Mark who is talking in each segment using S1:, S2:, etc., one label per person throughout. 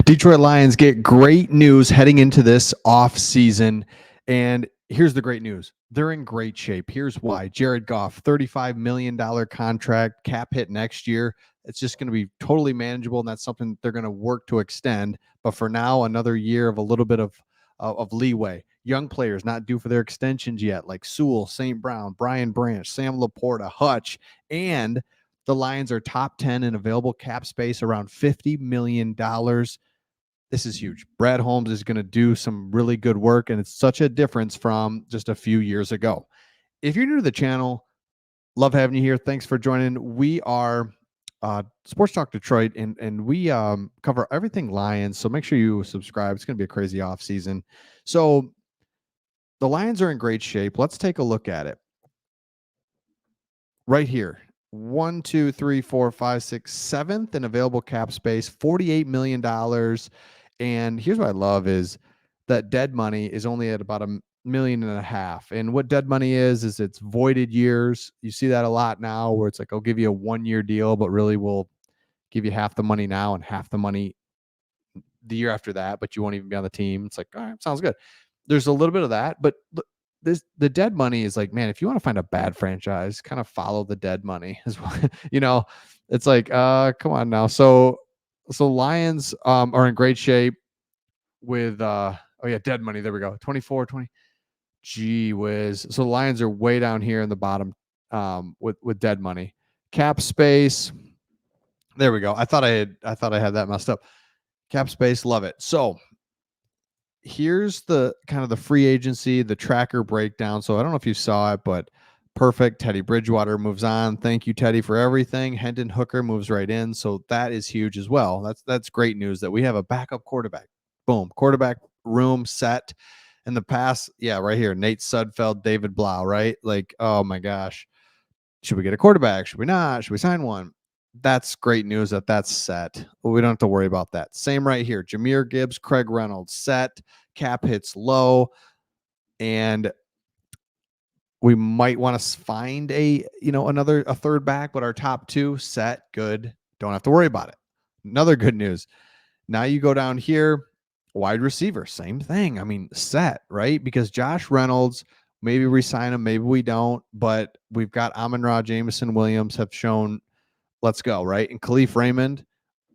S1: Detroit Lions get great news heading into this offseason. And here's the great news. They're in great shape. Here's why. Jared Goff, $35 million contract, cap hit next year. It's just going to be totally manageable, and that's something they're going to work to extend. But for now, another year of a little bit of leeway. Young players not due for their extensions yet, like Sewell, St. Brown, Brian Branch, Sam Laporta, Hutch, and the Lions are top 10 in available cap space, around $50 million. This is huge. Brad Holmes is going to do some really good work, and it's such a difference from just a few years ago. If you're new to the channel, love having you here. Thanks for joining. We are Sports Talk Detroit, and we cover everything Lions, so make sure you subscribe. It's going to be a crazy offseason. So the Lions are in great shape. Let's take a look at it. Right here. 1, 2, 3, 4, 5, 6, 7th in available cap space, $48 million. And here's what I love is that dead money is only at about $1.5 million. And what dead money is it's voided years. You see that a lot now where it's like, I'll give you a 1-year deal, but really we'll give you half the money now and half the money the year after that, but you won't even be on the team. It's like, all right, sounds good. There's a little bit of that, but the dead money is like, man, if you want to find a bad franchise, kind of follow the dead money as well. It's like, come on now. So Lions are in great shape with dead money. There we go. 24, 20. Gee whiz. So the Lions are way down here in the bottom with dead money. Cap space. There we go. I thought I had that messed up. Cap space, love it. So here's the kind of the free agency, the tracker breakdown. So I don't know if you saw it, but perfect. Teddy Bridgewater moves on. Thank you, Teddy, for everything. Hendon Hooker moves right in. So that is huge as well. That's great news that we have a backup quarterback. Boom. Quarterback room set. In the past, yeah, right here. Nate Sudfeld, David Blau, right? Like, oh my gosh. Should we get a quarterback? Should we not? Should we sign one? That's great news that that's set. We don't have to worry about that. Same right here. Jahmyr Gibbs, Craig Reynolds, set. Cap hits low. And we might want to find a third back, but our top two set, good. Don't have to worry about it. Another good news. Now you go down here, wide receiver, same thing. I mean, set, right? Because Josh Reynolds, maybe we sign him, maybe we don't, but we've got Amon-Ra, Jameson Williams have shown, let's go, right? And Khalif Raymond,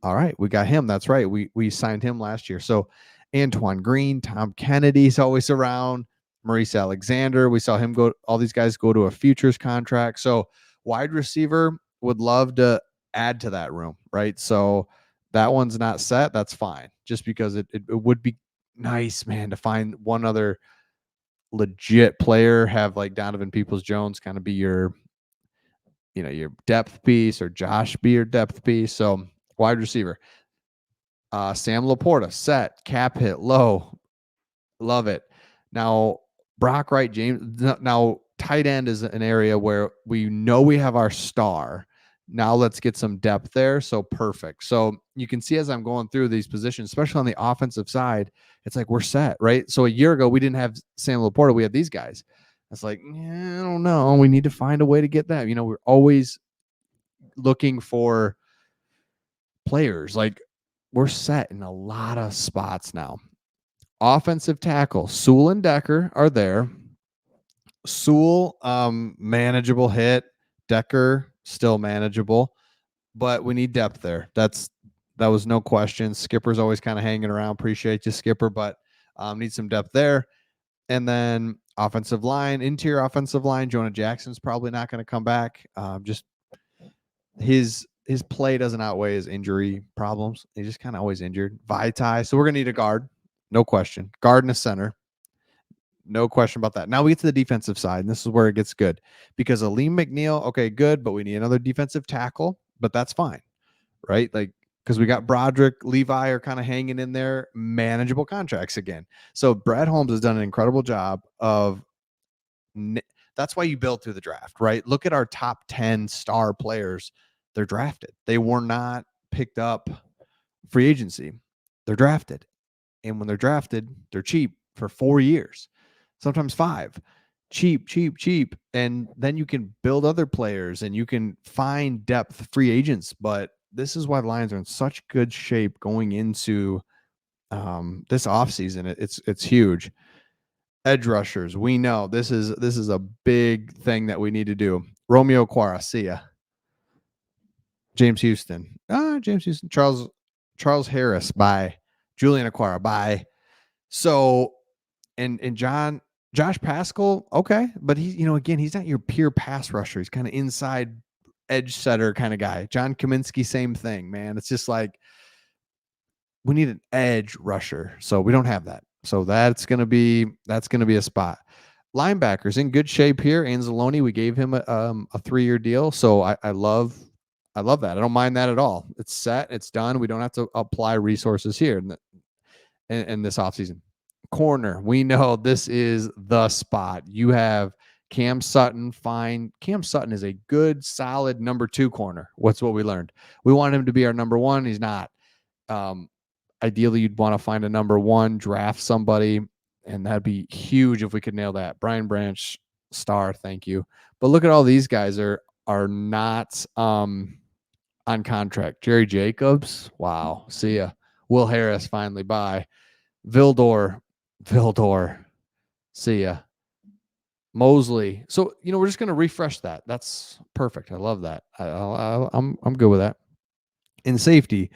S1: all right, we got him. That's right. We signed him last year. So Antoine Green, Tom Kennedy's always around. Maurice Alexander, we saw him go. All these guys go to a futures contract. So wide receiver, would love to add to that room, right? So that one's not set. That's fine. Just because it would be nice, man, to find one other legit player, have like Donovan Peoples-Jones kind of be your depth piece, or Josh be your depth piece. So wide receiver. Sam Laporta, set. Cap hit low. Love it. Now, Brock Wright, James. Now, tight end is an area where we know we have our star. Now let's get some depth there. So perfect. So you can see as I'm going through these positions, especially on the offensive side, it's like we're set, right? So a year ago, we didn't have Sam Laporta. We had these guys. It's like, I don't know. We need to find a way to get that. We're always looking for players. Like, we're set in a lot of spots now. Offensive tackle, Sewell and Decker are there. Sewell, manageable hit. Decker, still manageable, but we need depth there. That was no question. Skipper's always kind of hanging around. Appreciate you, Skipper, but need some depth there. And then offensive line, interior offensive line, Jonah Jackson's probably not going to come back. Just his play doesn't outweigh his injury problems. He's just kind of always injured. Vaitai, so we're going to need a guard. No question. Guard and a center. No question about that. Now we get to the defensive side, and this is where it gets good. Because Aleem McNeil, okay, good, but we need another defensive tackle, but that's fine, right? Like, because we got Broderick, Levi are kind of hanging in there, manageable contracts again. So Brad Holmes has done an incredible job of that's why you build through the draft, right? Look at our top 10 star players. They're drafted. They were not picked up free agency. They're drafted. And when they're drafted, they're cheap for 4 years, sometimes 5. Cheap. And then you can build other players and you can find depth free agents. But this is why the Lions are in such good shape going into This offseason, it's huge. Edge rushers, we know this is a big thing that we need to do. Romeo Quara, see ya. James Houston, James Houston. Charles Harris, bye. Julian Aquara, bye. So and Josh Pascal, okay, but again, he's not your pure pass rusher. He's kind of inside edge setter kind of guy. John Kaminsky, same thing, man. It's just like we need an edge rusher, so we don't have that. So that's gonna be a spot. Linebackers in good shape here. Anzalone, we gave him a 3-year deal, so I love that. I don't mind that at all. It's set, it's done. We don't have to apply resources here in this offseason. Corner, we know this is the spot. You have Cam Sutton. Fine. Cam Sutton is a good, solid number 2 corner. What's what we learned? We want him to be our number 1. He's not. Um, Ideally, you'd want to find a number 1, draft somebody, and that'd be huge if we could nail that. Brian Branch, star, thank you. But look at all these guys are not on contract. Jerry Jacobs, wow, see ya. Will Harris, finally, bye. Vildor, see ya. Mosley. So we're just gonna refresh that. That's perfect. I love that. I'm good with that. In safety,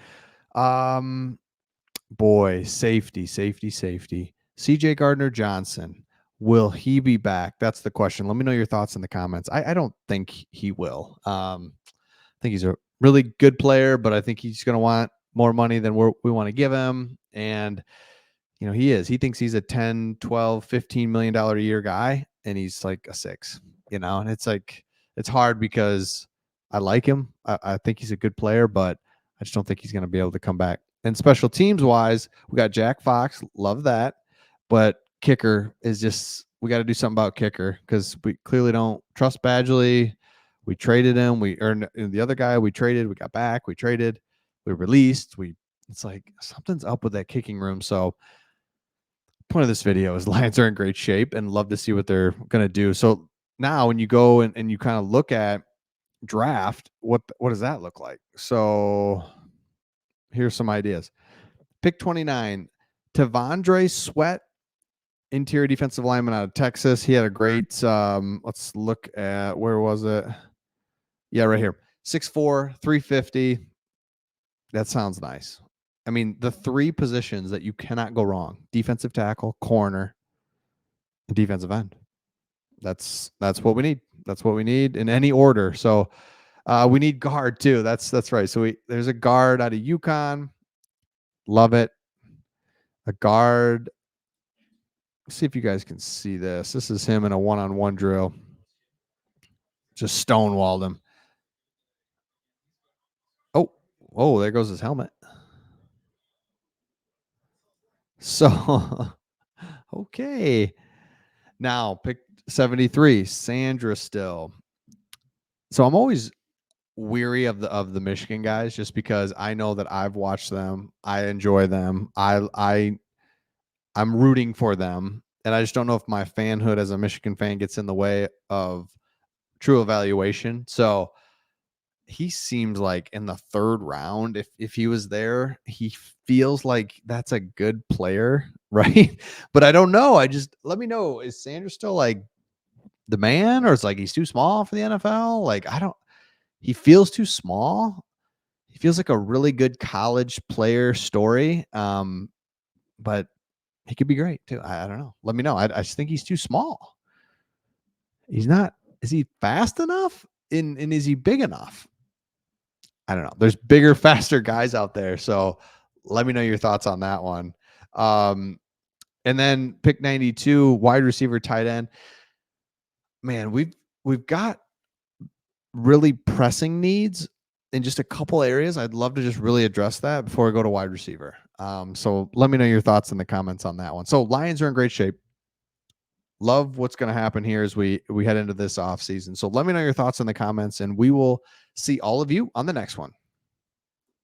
S1: um, boy, safety. CJ Gardner Johnson. Will he be back? That's the question. Let me know your thoughts in the comments. I don't think he will. I think he's a really good player, but I think he's going to want more money than we want to give him. And he is. He thinks he's a 10, 12, $15 million a year guy, and he's like a 6, and it's like, it's hard because I like him. I think he's a good player, but I just don't think he's going to be able to come back. And special teams wise, we got Jack Fox. Love that. But kicker is just, we got to do something about kicker because we clearly don't trust Badgley. We traded him. We earned the other guy. We traded. We got back. We traded. We released. It's like something's up with that kicking room. So point of this video is Lions are in great shape and love to see what they're going to do. So now when you go and you kind of look at draft, what does that look like? So here's some ideas. Pick 29, Tavondre Sweat, interior defensive lineman out of Texas. He had a great, let's look at, where was it? Yeah, right here. 6'4", 350. That sounds nice. I mean, the 3 positions that you cannot go wrong: defensive tackle, corner, defensive end. That's what we need. That's what we need in any order. So we need guard too. That's right. So there's a guard out of UConn. Love it. A guard. Let's see if you guys can see this. This is him in a one-on-one drill. Just stonewalled him. Oh, there goes his helmet. So, okay. Now pick 73, Sandra Still. So I'm always weary of the Michigan guys just because I know that I've watched them. I enjoy them. I'm rooting for them. And I just don't know if my fanhood as a Michigan fan gets in the way of true evaluation. So he seems like in the 3rd round, if he was there, he feels like that's a good player, right? But I don't know. Let me know. Is Sanders still like the man, or it's like he's too small for the NFL? Like, he feels too small. He feels like a really good college player story. But he could be great too. I don't know. Let me know. I just think he's too small. He's not. Is he fast enough? And is he big enough? I don't know. There's bigger, faster guys out there. So let me know your thoughts on that one. And then pick 92, wide receiver, tight end. Man, we've got really pressing needs in just a couple areas. I'd love to just really address that before I go to wide receiver. So let me know your thoughts in the comments on that one. So Lions are in great shape. Love what's going to happen here as we head into this offseason. So let me know your thoughts in the comments, and we will see all of you on the next one.